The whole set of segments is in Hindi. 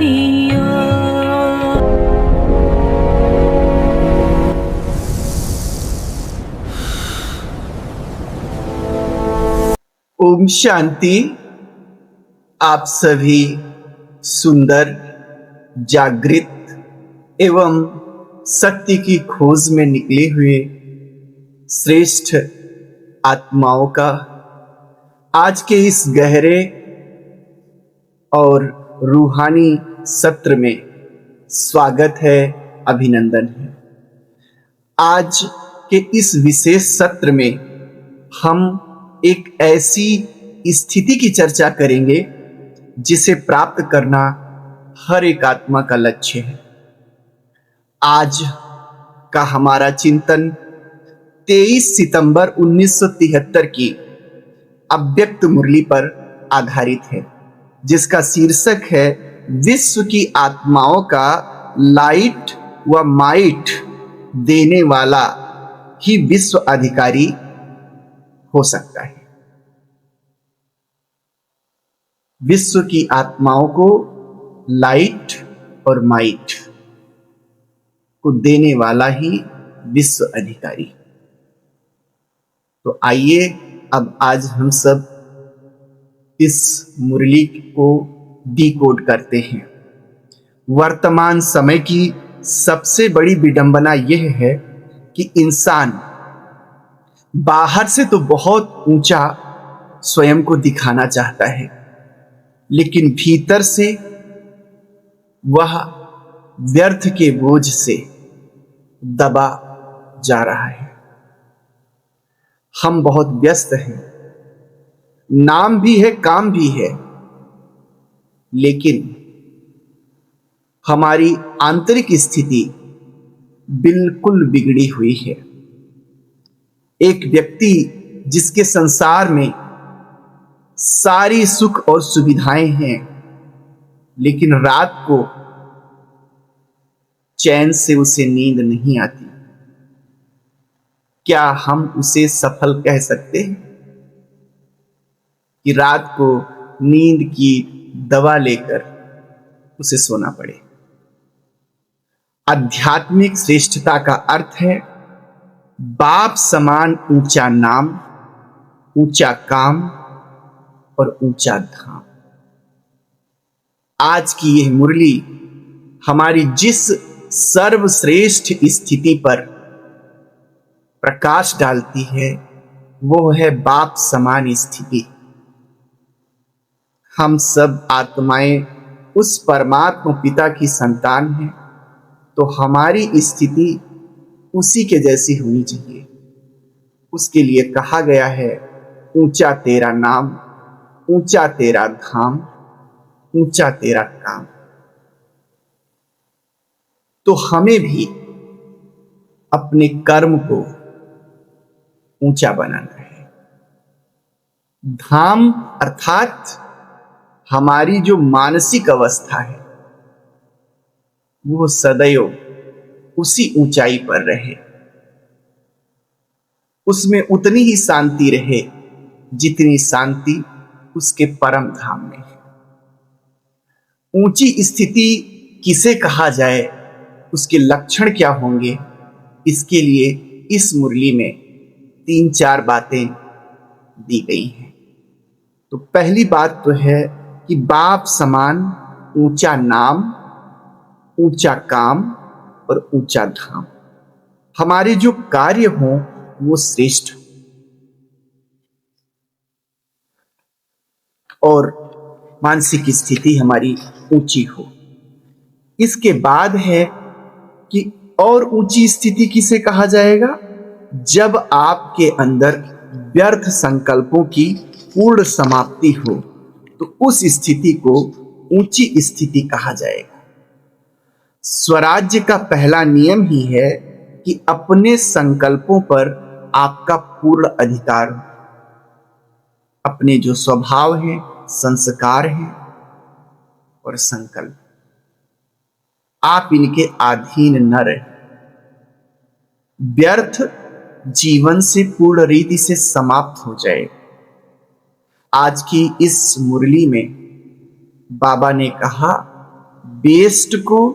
दिया। ओम शांति। आप सभी सुंदर, जागृत एवं सत्य की खोज में निकले हुए श्रेष्ठ आत्माओं का आज के इस गहरे और रूहानी सत्र में स्वागत है, अभिनंदन है। आज के इस विशेष सत्र में हम एक ऐसी स्थिति की चर्चा करेंगे जिसे प्राप्त करना हर एक आत्मा का लक्ष्य है। आज का हमारा चिंतन 23 सितंबर 1973 की अव्यक्त मुरली पर आधारित है, जिसका शीर्षक है विश्व की आत्माओं का लाइट व माइट देने वाला ही विश्व अधिकारी हो सकता है। विश्व की आत्माओं को लाइट और माइट को देने वाला ही विश्व अधिकारी। तो आइए अब आज हम सब इस मुरली को डिकोड करते हैं। वर्तमान समय की सबसे बड़ी विडंबना यह है कि इंसान बाहर से तो बहुत ऊंचा स्वयं को दिखाना चाहता है, लेकिन भीतर से वह व्यर्थ के बोझ से दबा जा रहा है। हम बहुत व्यस्त हैं, नाम भी है, काम भी है, लेकिन हमारी आंतरिक स्थिति बिल्कुल बिगड़ी हुई है। एक व्यक्ति जिसके संसार में सारी सुख और सुविधाएं हैं, लेकिन रात को चैन से उसे नींद नहीं आती, क्या हम उसे सफल कह सकते हैं कि रात को नींद की दवा लेकर उसे सोना पड़े? आध्यात्मिक श्रेष्ठता का अर्थ है बाप समान ऊंचा नाम, ऊंचा काम और ऊंचा धाम। आज की यह मुरली हमारी जिस सर्वश्रेष्ठ स्थिति पर प्रकाश डालती है वो है बाप समान स्थिति। हम सब आत्माएं उस परमात्मा पिता की संतान हैं, तो हमारी स्थिति उसी के जैसी होनी चाहिए। उसके लिए कहा गया है ऊंचा तेरा नाम, ऊंचा तेरा धाम, ऊंचा तेरा काम। तो हमें भी अपने कर्म को ऊंचा बनाना है। धाम अर्थात हमारी जो मानसिक अवस्था है वो सदैव उसी ऊंचाई पर रहे, उसमें उतनी ही शांति रहे जितनी शांति उसके परम धाम में है। ऊंची स्थिति किसे कहा जाए, उसके लक्षण क्या होंगे, इसके लिए इस मुरली में 3-4 बातें दी गई हैं। तो पहली बात तो है कि बाप समान ऊंचा नाम, ऊंचा काम और ऊंचा धाम। हमारे जो कार्य हों वो श्रेष्ठ और मानसिक स्थिति हमारी ऊंची हो। इसके बाद है कि और ऊंची स्थिति किसे कहा जाएगा? जब आपके अंदर व्यर्थ संकल्पों की पूर्ण समाप्ति हो, तो उस स्थिति को ऊंची स्थिति कहा जाएगा। स्वराज्य का पहला नियम ही है कि अपने संकल्पों पर आपका पूर्ण अधिकार हो। अपने जो स्वभाव है, संस्कार है और संकल्प, आप इनके अधीन न रहे। व्यर्थ जीवन से पूर्ण रीति से समाप्त हो जाए। आज की इस मुरली में बाबा ने कहा बेस्ट को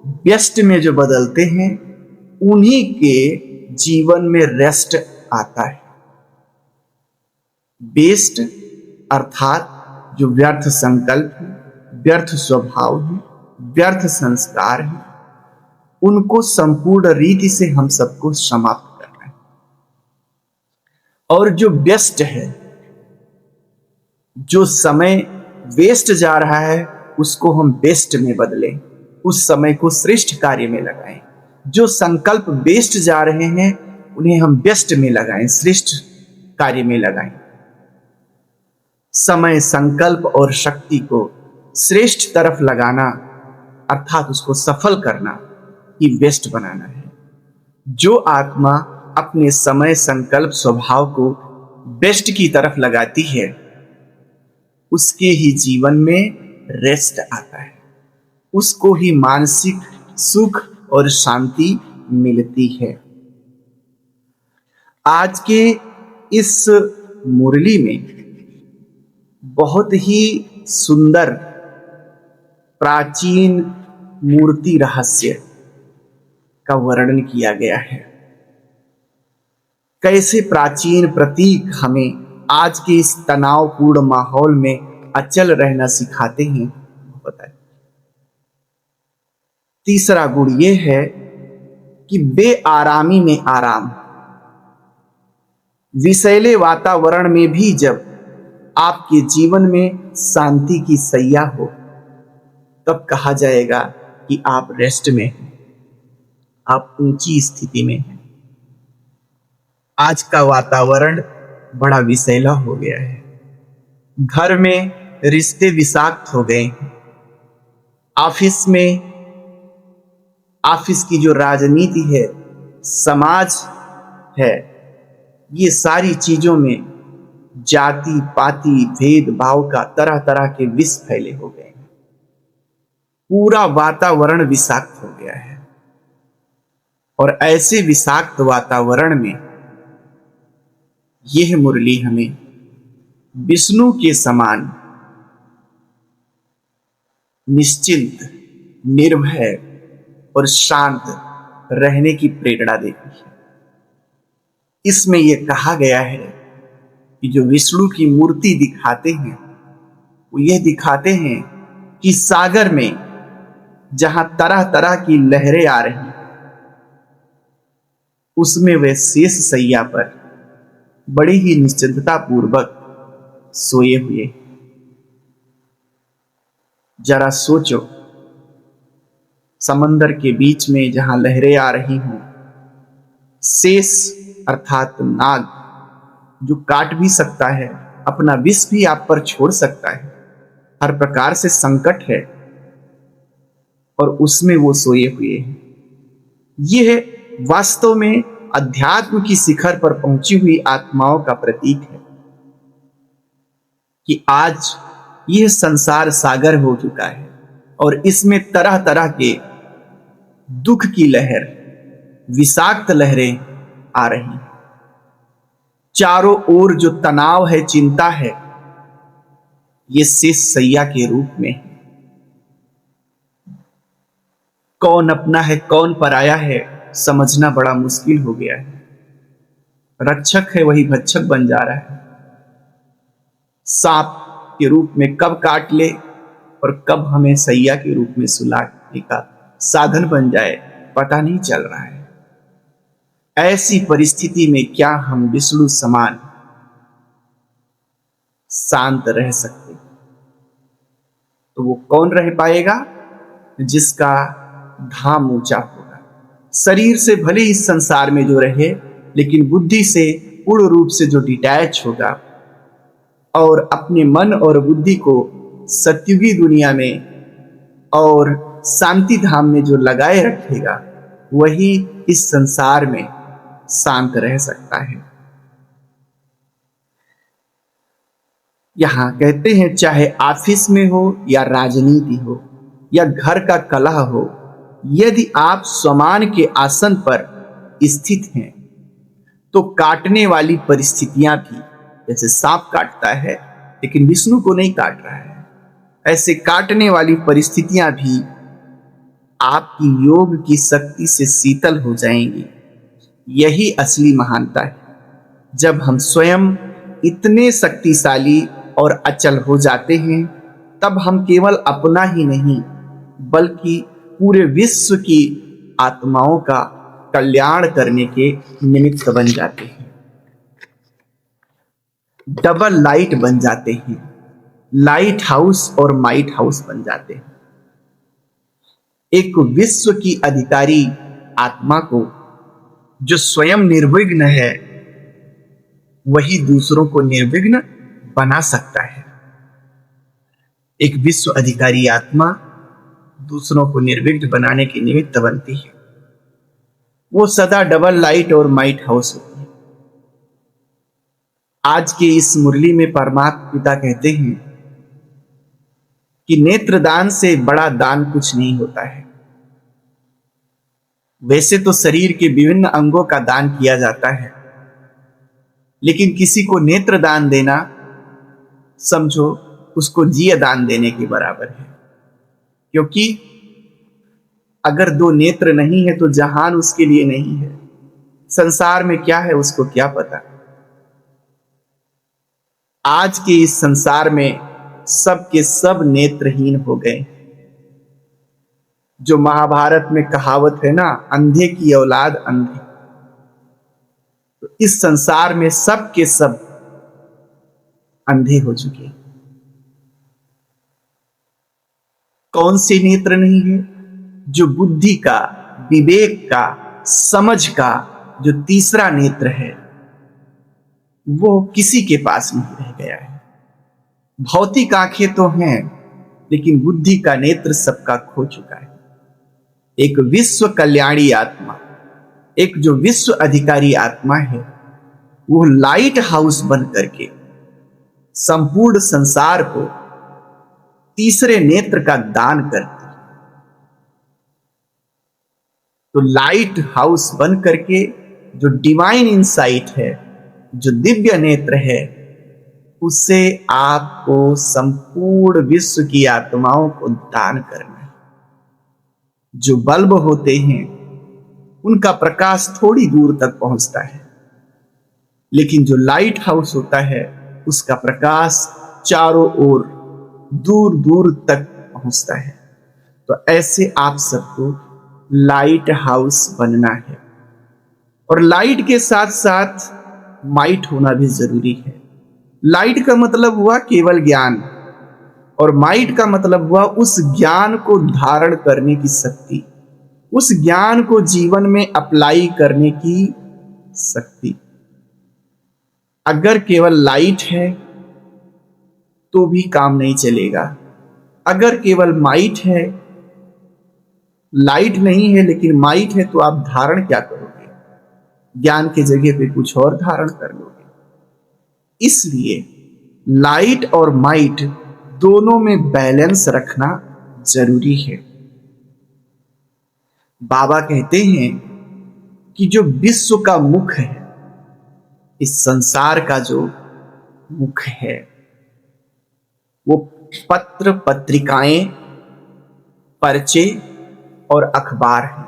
बेस्ट में जो बदलते हैं, उन्हीं के जीवन में रेस्ट आता है। बेस्ट अर्थात जो व्यर्थ संकल्प है, व्यर्थ स्वभाव है, व्यर्थ संस्कार है, उनको संपूर्ण रीति से हम सबको समाप्त करना है। और जो व्यस्त है, जो समय वेस्ट जा रहा है, उसको हम बेस्ट में बदलें, उस समय को श्रेष्ठ कार्य में लगाएं। जो संकल्प वेस्ट जा रहे हैं, उन्हें हम बेस्ट में लगाएं, श्रेष्ठ कार्य में लगाएं। समय, संकल्प और शक्ति को श्रेष्ठ तरफ लगाना अर्थात उसको सफल करना ही बेस्ट बनाना है। जो आत्मा अपने समय, संकल्प, स्वभाव को बेस्ट की तरफ लगाती है, उसके ही जीवन में रेस्ट आता है, उसको ही मानसिक सुख और शांति मिलती है। आज के इस मुरली में बहुत ही सुंदर प्राचीन मूर्ति रहस्य का वर्णन किया गया है। कैसे प्राचीन प्रतीक हमें आज के इस तनावपूर्ण माहौल में अचल रहना सिखाते हैं, बताइए। तीसरा गुण यह है कि बेआरामी में आराम। विषैले वातावरण में भी जब आपके जीवन में शांति की सैया हो, तब कहा जाएगा कि आप रेस्ट में हैं, आप ऊंची स्थिति में हैं। आज का वातावरण बड़ा विषैला हो गया है। घर में रिश्ते विषाक्त हो गए हैं। ऑफिस में, ऑफिस की जो राजनीति है, समाज है, ये सारी चीजों में जाति पाति भेदभाव का तरह तरह के विष फैले हो गए हैं। पूरा वातावरण विषाक्त हो गया है। और ऐसे विषाक्त वातावरण में यह मुरली हमें विष्णु के समान निश्चिंत, निर्भय और शांत रहने की प्रेरणा देती है। इसमें यह कहा गया है कि जो विष्णु की मूर्ति दिखाते हैं, वो यह दिखाते हैं कि सागर में जहां तरह तरह की लहरें आ रही हैं, उसमें वे शेष सैया पर बड़ी ही निश्चिंतता पूर्वक सोए हुए। जरा सोचो, समंदर के बीच में जहां लहरें आ रही हों, शेष अर्थात नाग जो काट भी सकता है, अपना विष भी आप पर छोड़ सकता है, हर प्रकार से संकट है, और उसमें वो सोए हुए हैं। यह वास्तव में अध्यात्म की शिखर पर पहुंची हुई आत्माओं का प्रतीक है कि आज यह संसार सागर हो चुका है और इसमें तरह तरह के दुख की लहर, विषाक्त लहरें आ रही हैं। चारों ओर जो तनाव है, चिंता है, ये शेष सैया के रूप में है। कौन अपना है, कौन पराया है, समझना बड़ा मुश्किल हो गया है। रक्षक है वही भक्षक बन जा रहा है। सांप के रूप में कब काट ले और कब हमें सैया के रूप में सुलाने का साधन बन जाए, पता नहीं चल रहा है। ऐसी परिस्थिति में क्या हम विष्णु समान शांत रह सकते? तो वो कौन रह पाएगा? जिसका धाम ऊंचा होगा। शरीर से भले इस संसार में जो रहे, लेकिन बुद्धि से पूर्ण रूप से जो डिटैच होगा और अपने मन और बुद्धि को सत्युगी दुनिया में और शांति धाम में जो लगाए रखेगा, वही इस संसार में शांत रह सकता है। यहां कहते हैं, चाहे ऑफिस में हो या राजनीति हो या घर का कलह हो, यदि आप स्वमान के आसन पर स्थित हैं, तो काटने वाली परिस्थितियां भी, जैसे सांप काटता है लेकिन विष्णु को नहीं काट रहा है, ऐसे काटने वाली परिस्थितियां भी आपकी योग की शक्ति से शीतल हो जाएंगी। यही असली महानता है। जब हम स्वयं इतने शक्तिशाली और अचल हो जाते हैं, तब हम केवल अपना ही नहीं बल्कि पूरे विश्व की आत्माओं का कल्याण करने के निमित्त बन जाते हैं, डबल लाइट बन जाते हैं, लाइट हाउस और माइट हाउस बन जाते हैं। एक विश्व की अधिकारी आत्मा को जो स्वयं निर्विघ्न है, वही दूसरों को निर्विघ्न बना सकता है। एक विश्व अधिकारी आत्मा दूसरों को निर्विघ्न बनाने के निमित्त बनती है। वो सदा डबल लाइट और माइट हाउस होती है। आज के इस मुरली में परमात्मा पिता कहते हैं कि नेत्रदान से बड़ा दान कुछ नहीं होता है। वैसे तो शरीर के विभिन्न अंगों का दान किया जाता है, लेकिन किसी को नेत्र दान देना समझो उसको जीव दान देने के बराबर है। क्योंकि अगर दो नेत्र नहीं है तो जहान उसके लिए नहीं है। संसार में क्या है उसको क्या पता। आज के इस संसार में सब के सब नेत्रहीन हो गए। जो महाभारत में कहावत है ना, अंधे की औलाद अंधे, तो इस संसार में सब के सब अंधे हो चुके। कौन से नेत्र नहीं है? जो बुद्धि का, विवेक का, समझ का जो तीसरा नेत्र है, वो किसी के पास नहीं रह गया है। भौतिक आंखें तो हैं, लेकिन बुद्धि का नेत्र सबका खो चुका है। एक विश्व कल्याणी आत्मा, एक जो विश्व अधिकारी आत्मा है, वो लाइट हाउस बन करके संपूर्ण संसार को तीसरे नेत्र का दान करती है। तो लाइट हाउस बन करके जो डिवाइन इंसाइट है, जो दिव्य नेत्र है, उससे आपको संपूर्ण विश्व की आत्माओं को दान करना है। जो बल्ब होते हैं उनका प्रकाश थोड़ी दूर तक पहुंचता है, लेकिन जो लाइट हाउस होता है उसका प्रकाश चारों ओर दूर दूर तक पहुंचता है। तो ऐसे आप सबको लाइट हाउस बनना है। और लाइट के साथ साथ माइट होना भी जरूरी है। लाइट का मतलब हुआ केवल ज्ञान, और माइट का मतलब हुआ उस ज्ञान को धारण करने की शक्ति, उस ज्ञान को जीवन में अप्लाई करने की शक्ति। अगर केवल लाइट है तो भी काम नहीं चलेगा। अगर केवल माइट है, लाइट नहीं है लेकिन माइट है, तो आप धारण क्या करोगे? ज्ञान की जगह पे कुछ और धारण कर लोगे। इसलिए लाइट और माइट दोनों में बैलेंस रखना जरूरी है। बाबा कहते हैं कि जो विश्व का मुख है, इस संसार का जो मुख है, वो पत्र, पत्रिकाएं, पर्चे और अखबार है।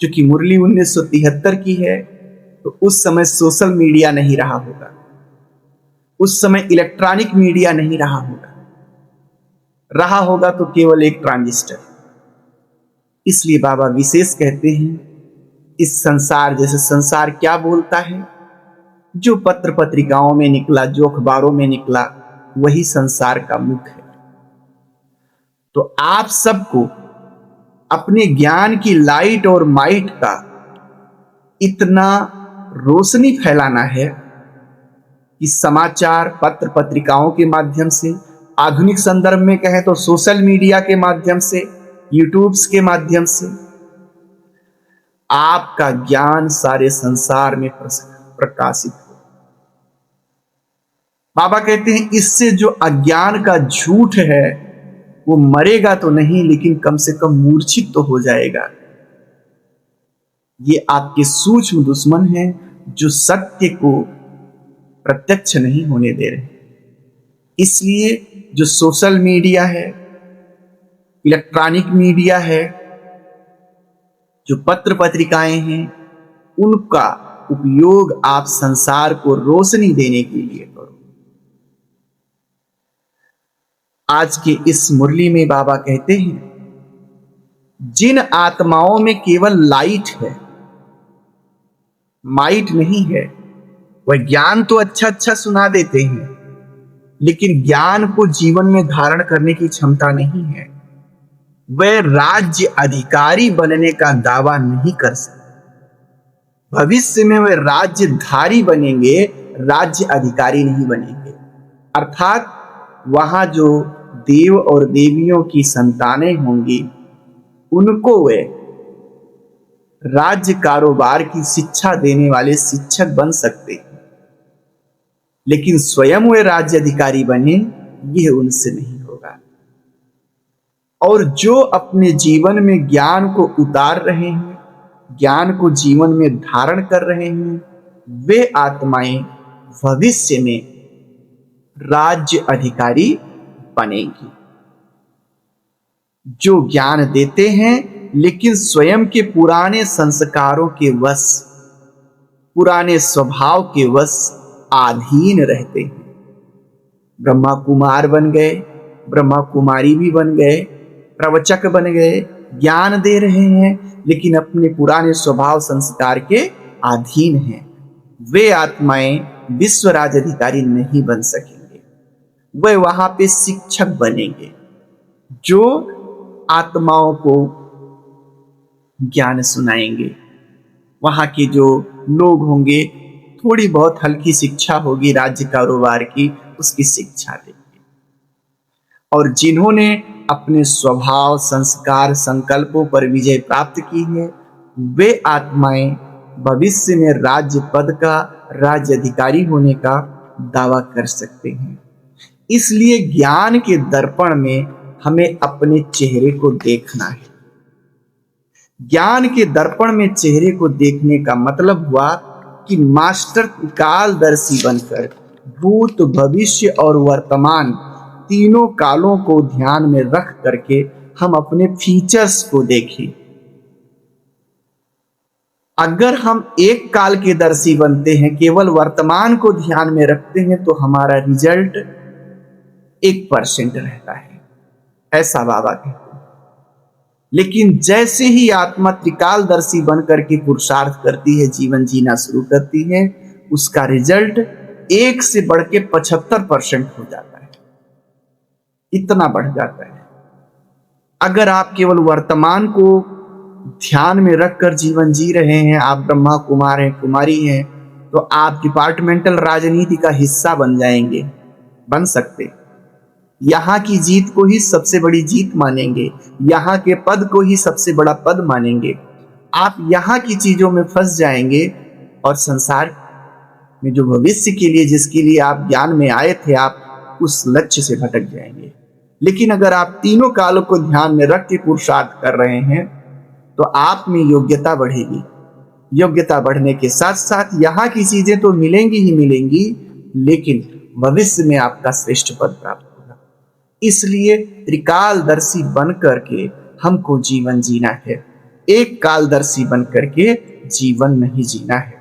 क्योंकि मुरली 1973 की है, तो उस समय सोशल मीडिया नहीं रहा होगा, उस समय इलेक्ट्रॉनिक मीडिया नहीं रहा होगा तो केवल एक ट्रांजिस्टर। इसलिए बाबा विशेष कहते हैं, इस संसार जैसे संसार क्या बोलता है, जो पत्र पत्रिकाओं में निकला, जो अखबारों में निकला, वही संसार का मुख है। तो आप सबको अपने ज्ञान की लाइट और माइट का इतना रोशनी फैलाना है कि समाचार, पत्र पत्रिकाओं के माध्यम से, आधुनिक संदर्भ में कहें तो सोशल मीडिया के माध्यम से, यूट्यूब्स के माध्यम से आपका ज्ञान सारे संसार में प्रकाशित हो। बाबा कहते हैं, इससे जो अज्ञान का झूठ है वो मरेगा तो नहीं, लेकिन कम से कम मूर्छित तो हो जाएगा। ये आपके सूक्ष्म दुश्मन हैं जो सत्य को प्रत्यक्ष नहीं होने दे रहे। इसलिए जो सोशल मीडिया है, इलेक्ट्रॉनिक मीडिया है, जो पत्र पत्रिकाएं हैं, उनका उपयोग आप संसार को रोशनी देने के लिए करो। आज के इस मुरली में बाबा कहते हैं, जिन आत्माओं में केवल लाइट है, माइट नहीं है, वह ज्ञान तो अच्छा अच्छा सुना देते हैं, लेकिन ज्ञान को जीवन में धारण करने की क्षमता नहीं है। वह राज्य अधिकारी बनने का दावा नहीं कर सकते। भविष्य में वे राज्यधारी बनेंगे, राज्य अधिकारी नहीं बनेंगे। अर्थात वहां जो देव और देवियों की संतानें होंगी, उनको वे राज्य कारोबार की शिक्षा देने वाले शिक्षक बन सकते हैं, लेकिन स्वयं वे राज्य अधिकारी बने, यह उनसे नहीं होगा। और जो अपने जीवन में ज्ञान को उतार रहे हैं, ज्ञान को जीवन में धारण कर रहे हैं, वे आत्माएं भविष्य में राज्य अधिकारी बनेंगी। जो ज्ञान देते हैं लेकिन स्वयं के पुराने संस्कारों के वश, पुराने स्वभाव के वश अधीन रहते हैं। ब्रह्मा कुमार बन गए, ब्रह्मा कुमारी भी बन गए, प्रवचक बन गए, ज्ञान दे रहे हैं, लेकिन अपने पुराने स्वभाव संस्कार के अधीन हैं। वे आत्माएं विश्व राज्य अधिकारी नहीं बन सकेंगे। वे वहां पे शिक्षक बनेंगे, जो आत्माओं को ज्ञान सुनाएंगे। वहां के जो लोग होंगे, थोड़ी बहुत हल्की शिक्षा होगी राज्य कारोबार की, उसकी शिक्षा देंगे। और जिन्होंने अपने स्वभाव संस्कार संकल्पों पर विजय प्राप्त की है, वे आत्माएं भविष्य में राज्य पद का, राज्य अधिकारी होने का दावा कर सकते हैं। इसलिए ज्ञान के दर्पण में हमें अपने चेहरे को देखना है। ज्ञान के दर्पण में चेहरे को देखने का मतलब हुआ कि मास्टर कालदर्शी बनकर भूत, भविष्य और वर्तमान तीनों कालों को ध्यान में रख करके हम अपने फीचर्स को देखें। अगर हम एक काल के दर्शी बनते हैं, केवल वर्तमान को ध्यान में रखते हैं, तो हमारा रिजल्ट 1% रहता है, ऐसा बाबा कहते हैं। लेकिन जैसे ही आत्मा त्रिकालदर्शी बनकर के पुरुषार्थ करती है, जीवन जीना शुरू करती है, उसका रिजल्ट 1 से बढ़ के 75% हो जाता है, इतना बढ़ जाता है। अगर आप केवल वर्तमान को ध्यान में रखकर जीवन जी रहे हैं, आप ब्रह्मा कुमार हैं, कुमारी हैं, तो आप डिपार्टमेंटल राजनीति का हिस्सा बन जाएंगे, बन सकते। यहां की जीत को ही सबसे बड़ी जीत मानेंगे, यहां के पद को ही सबसे बड़ा पद मानेंगे। आप यहां की चीजों में फंस जाएंगे और संसार में जो भविष्य के लिए, जिसके लिए आप ज्ञान में आए थे, आप उस लक्ष्य से भटक जाएंगे। लेकिन अगर आप तीनों कालों को ध्यान में रख के पुरुषार्थ कर रहे हैं, तो आप में योग्यता बढ़ेगी। योग्यता बढ़ने के साथ साथ यहाँ की चीजें तो मिलेंगी ही मिलेंगी, लेकिन भविष्य में आपका श्रेष्ठ पद प्राप्त होगा। इसलिए त्रिकालदर्शी बन करके हमको जीवन जीना है, एक कालदर्शी बन करके जीवन नहीं जीना है।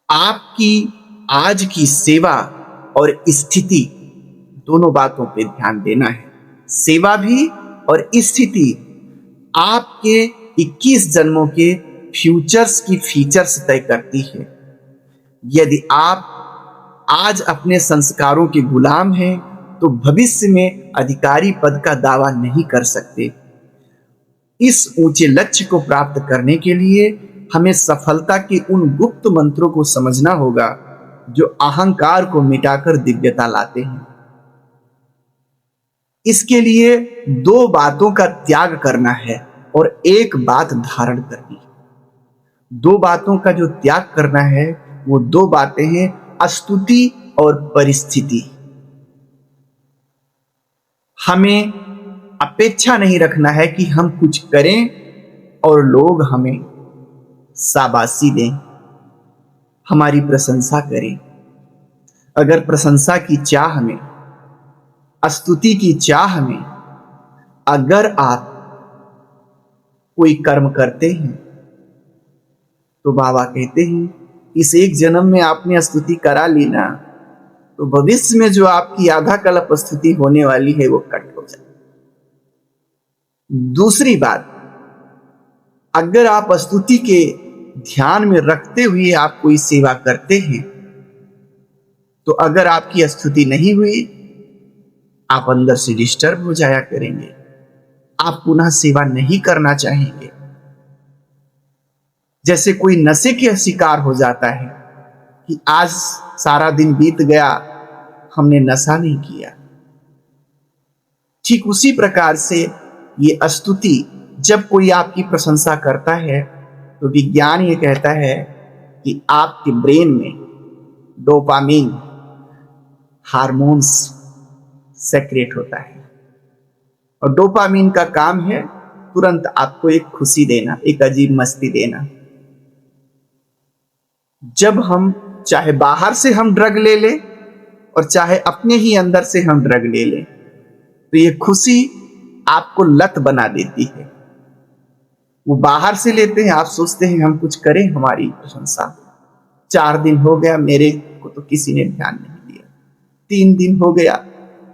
आपकी आज की सेवा और स्थिति, दोनों बातों पे ध्यान देना है। सेवा भी और स्थिति आपके 21 जन्मों के फ्यूचर्स की फीचर्स तय करती है। यदि आप आज अपने संस्कारों के गुलाम हैं, तो भविष्य में अधिकारी पद का दावा नहीं कर सकते। इस ऊंचे लक्ष्य को प्राप्त करने के लिए हमें सफलता के उन गुप्त मंत्रों को समझना होगा, जो अहंकार को मिटाकर दिव्यता लाते हैं। इसके लिए 2 बातों का त्याग करना है और एक बात धारण करनी है। 2 बातों का जो त्याग करना है, वो 2 बातें हैं, स्तुति और परिस्थिति। हमें अपेक्षा नहीं रखना है कि हम कुछ करें और लोग हमें शाबाशी दें, हमारी प्रशंसा करें। अगर प्रशंसा की चाह में, स्तुति की चाह में अगर आप कोई कर्म करते हैं तो बाबा कहते हैं इस एक जन्म में आपने स्तुति करा ली ना, तो भविष्य में जो आपकी आधा कल्प स्तुति होने वाली है वो कट हो जाए। दूसरी बात, अगर आप स्तुति के ध्यान में रखते हुए आप कोई सेवा करते हैं तो अगर आपकी स्तुति नहीं हुई, आप अंदर से डिस्टर्ब हो जाया करेंगे, आप पुनः सेवा नहीं करना चाहेंगे। जैसे कोई नशे के शिकार हो जाता है कि आज सारा दिन बीत गया, हमने नशा नहीं किया। ठीक उसी प्रकार से ये स्तुति, जब कोई आपकी प्रशंसा करता है तो विज्ञान ये कहता है कि आपके ब्रेन में डोपामीन हार्मोन्स सेक्रेट होता है, और डोपामीन का काम है तुरंत आपको एक खुशी देना, एक अजीब मस्ती देना। जब हम चाहे बाहर से हम ड्रग ले लें और चाहे अपने ही अंदर से हम ड्रग ले लें, तो ये खुशी आपको लत बना देती है। वो बाहर से लेते हैं, आप सोचते हैं हम कुछ करें हमारी प्रशंसा, 4 दिन हो गया मेरे को तो किसी ने ध्यान नहीं दिया, 3 दिन हो गया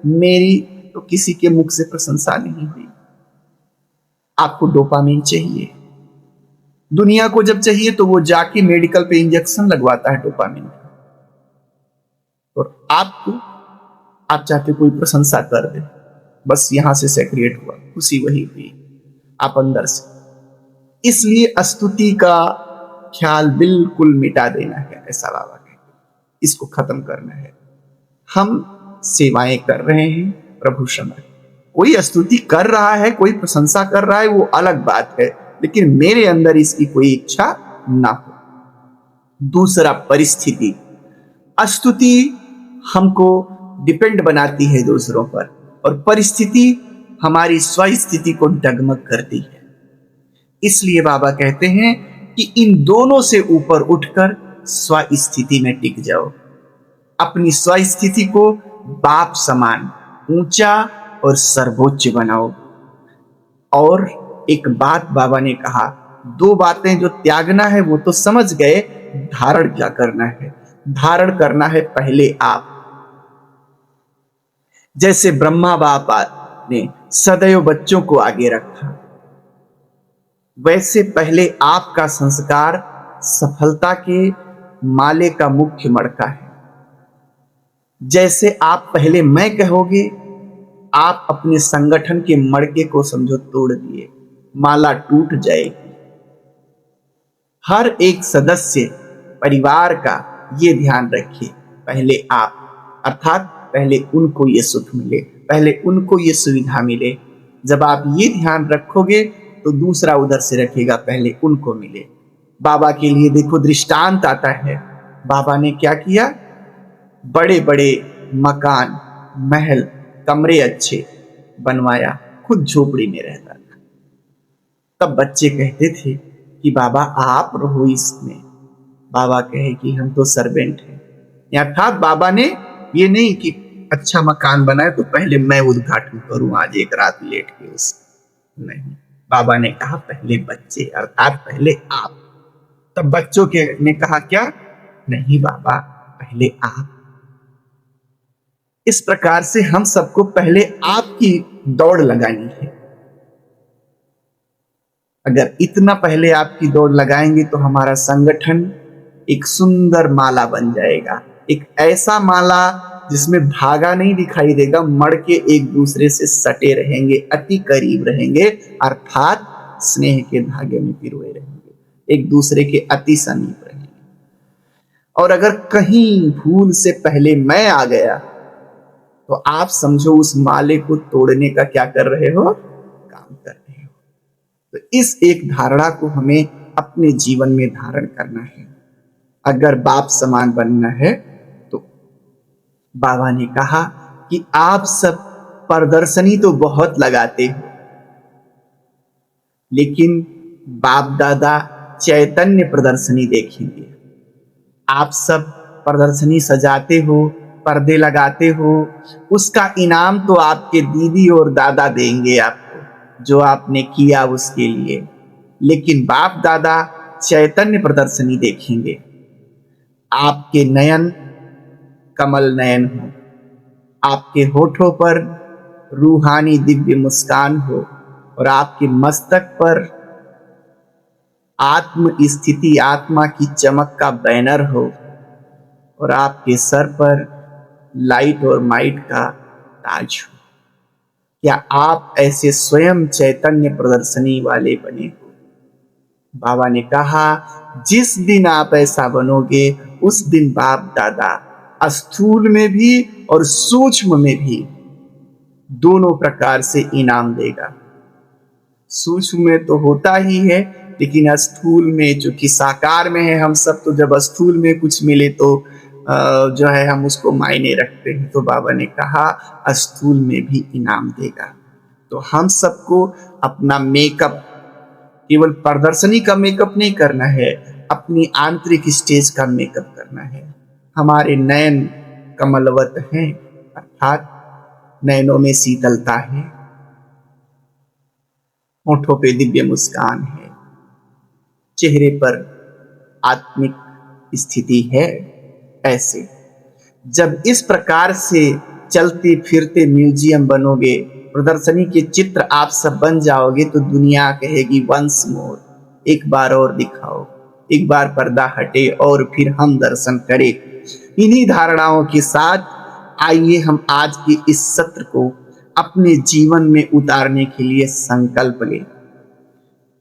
मेरी तो किसी के मुख से प्रशंसा नहीं हुई। आपको डोपामीन चाहिए, दुनिया को जब चाहिए तो वो जाके मेडिकल पे इंजेक्शन लगवाता है डोपामीन का, और आप चाहते कोई प्रशंसा कर दे, बस यहां से सेक्रेट हुआ, खुशी वही हुई आप अंदर से। इसलिए स्तुति का ख्याल बिल्कुल मिटा देना है, ऐसा बाबा कहते हैं, इसको खत्म करना है। हम सेवाएं कर रहे हैं, प्रभु समझ, कोई स्तुति कर रहा है, कोई प्रशंसा कर रहा है, वो अलग बात है, लेकिन मेरे अंदर इसकी कोई इच्छा ना हो। दूसरा, परिस्थिति। स्तुति हमको डिपेंड बनाती है दूसरों पर, और परिस्थिति हमारी स्वस्थिति को डगमग करती है। इसलिए बाबा कहते हैं कि इन दोनों से ऊपर उठकर स्वस्थिति में टिक जाओ, अपनी स्वस्थिति को बाप समान ऊंचा और सर्वोच्च बनाओ। और एक बात बाबा ने कहा, 2 बातें जो त्यागना है वो तो समझ गए, धारण क्या करना है? धारण करना है पहले आप। जैसे ब्रह्मा बाबा ने सदैव बच्चों को आगे रखा, वैसे पहले आपका संस्कार सफलता के माले का मुख्य मड़का है। जैसे आप पहले मैं कहोगे, आप अपने संगठन के मड़के को समझो तोड़ दिए, माला टूट जाएगी। हर एक सदस्य परिवार का ये ध्यान रखिए, पहले आप, अर्थात पहले उनको ये सुख मिले, पहले उनको ये सुविधा मिले। जब आप ये ध्यान रखोगे तो दूसरा उधर से रखेगा, पहले उनको मिले। बाबा के लिए देखो दृष्टांत आता है, बाबा ने क्या किया, बड़े बड़े मकान, महल, कमरे अच्छे बनवाया, खुद झोपड़ी में रहता था। तब बच्चे कहते थे कि बाबा आप रहो इसमें। बाबा कहे कि हम तो सर्वेंट हैं। अर्थात बाबा ने ये नहीं कि अच्छा मकान बनाए तो पहले मैं उद्घाटन करूं आज एक रात लेट के, उस नहीं, बाबा ने कहा पहले बच्चे, अर्थात पहले आप। तब बच्चों के ने कहा क्या, नहीं बाबा पहले आप। इस प्रकार से हम सबको पहले आपकी दौड़ लगानी है। अगर इतना पहले आपकी दौड़ लगाएंगे तो हमारा संगठन एक सुंदर माला बन जाएगा, एक ऐसा माला जिसमें धागा नहीं दिखाई देगा, मड़के एक दूसरे से सटे रहेंगे, अति करीब रहेंगे, अर्थात स्नेह के धागे में पिरोए रहेंगे, एक दूसरे के अति समीप रहेंगे। और अगर कहीं भूल से पहले मैं आ गया तो आप समझो उस माले को तोड़ने का क्या कर रहे हो, काम कर रहे हो। तो इस एक धारणा को हमें अपने जीवन में धारण करना है। अगर बाप समान बनना है तो बाबा ने कहा कि आप सब प्रदर्शनी तो बहुत लगाते हो, लेकिन बाप दादा चैतन्य प्रदर्शनी देखेंगे। आप सब प्रदर्शनी सजाते हो, पर्दे लगाते हो, उसका इनाम तो आपके दीदी और दादा देंगे आपको, जो आपने किया उसके लिए। लेकिन बाप दादा चैतन्य प्रदर्शनी देखेंगे। आपके नयन कमल नयन हो, आपके होठों पर रूहानी दिव्य मुस्कान हो, और आपके मस्तक पर आत्म स्थिति आत्मा की चमक का बैनर हो, और आपके सर पर लाइट और माइट का ताज हो। क्या आप ऐसे स्वयं चैतन्य प्रदर्शनी वाले बने हो? बाबा ने कहा, जिस दिन आप ऐसा बनोगे उस दिन बाप दादा स्थूल में भी और सूक्ष्म में भी दोनों प्रकार से इनाम देगा। सूक्ष्म में तो होता ही है, लेकिन स्थूल में, जो कि साकार में है, हम सब तो जब स्थूल में कुछ मिले तो जो है हम उसको मायने रखते हैं। तो बाबा ने कहा स्थूल में भी इनाम देगा। तो हम सबको अपना मेकअप, केवल प्रदर्शनी का मेकअप नहीं करना है, अपनी आंतरिक स्टेज का मेकअप करना है। हमारे नयन कमलवत हैं, अर्थात नयनों में शीतलता है, होठों पे दिव्य मुस्कान है, चेहरे पर आत्मिक स्थिति है। ऐसे जब इस प्रकार से चलते फिरते म्यूजियम बनोगे, प्रदर्शनी के चित्र आप सब बन जाओगे, तो दुनिया कहेगी वंस मोर, एक बार और दिखाओ, एक बार पर्दा हटे और फिर हम दर्शन करें। इन्हीं धारणाओं के साथ आइए हम आज के इस सत्र को अपने जीवन में उतारने के लिए संकल्प लें।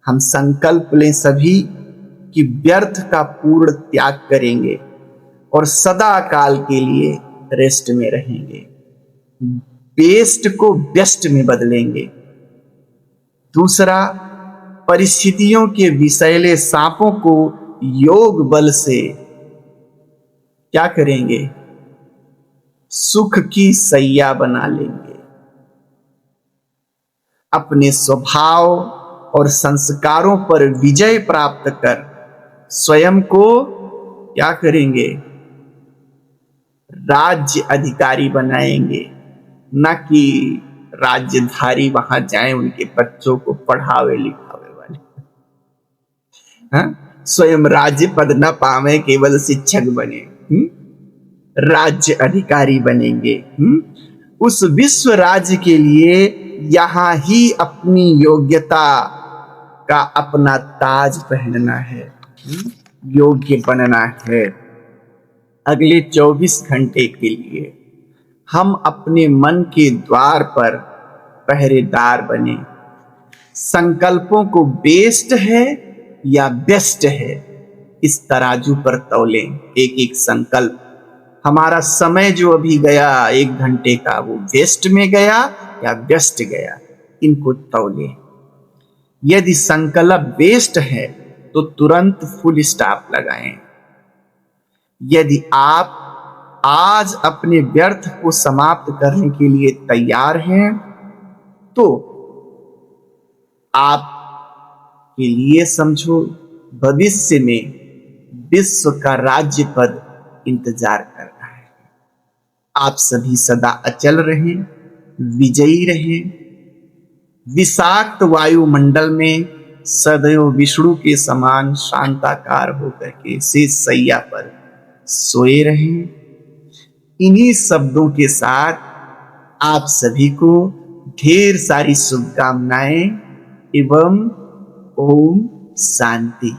हम संकल्प लें सभी कि व्यर्थ का पूर्ण त्याग करेंगे और सदा काल के लिए रेस्ट में रहेंगे, बेस्ट को बेस्ट में बदलेंगे। दूसरा, परिस्थितियों के विषैले सांपों को योग बल से क्या करेंगे? सुख की सैया बना लेंगे। अपने स्वभाव और संस्कारों पर विजय प्राप्त कर स्वयं को क्या करेंगे? राज्य अधिकारी बनाएंगे, न कि राज्यधारी वहां जाएं उनके बच्चों को पढ़ावे लिखावे वाले। स्वयं राज्य पद न पावे, केवल शिक्षक बने, राज्य अधिकारी बनेंगे। उस विश्व राज्य के लिए यहां ही अपनी योग्यता का अपना ताज पहनना है, योग्य बनना है। अगले 24 घंटे के लिए हम अपने मन के द्वार पर पहरेदार बने। संकल्पों को बेस्ट है या बेस्ट है, इस तराजू पर तौलें एक एक संकल्प। हमारा समय जो अभी गया 1 घंटे का, वो वेस्ट में गया या बेस्ट गया, इनको तौलें। यदि संकल्प बेस्ट है तो तुरंत फुल स्टॉप लगाएं। यदि आप आज अपने व्यर्थ को समाप्त करने के लिए तैयार हैं, तो आप के लिए समझो भविष्य में विश्व का राज्य पद इंतजार कर रहा है। आप सभी सदा अचल रहें, विजयी रहें, विषाक्त वायुमंडल में सदैव विष्णु के समान शांताकार होकर के शेष सैया पर सोए रहें। इन्हीं शब्दों के साथ आप सभी को ढेर सारी शुभकामनाएं एवं ओम शांति।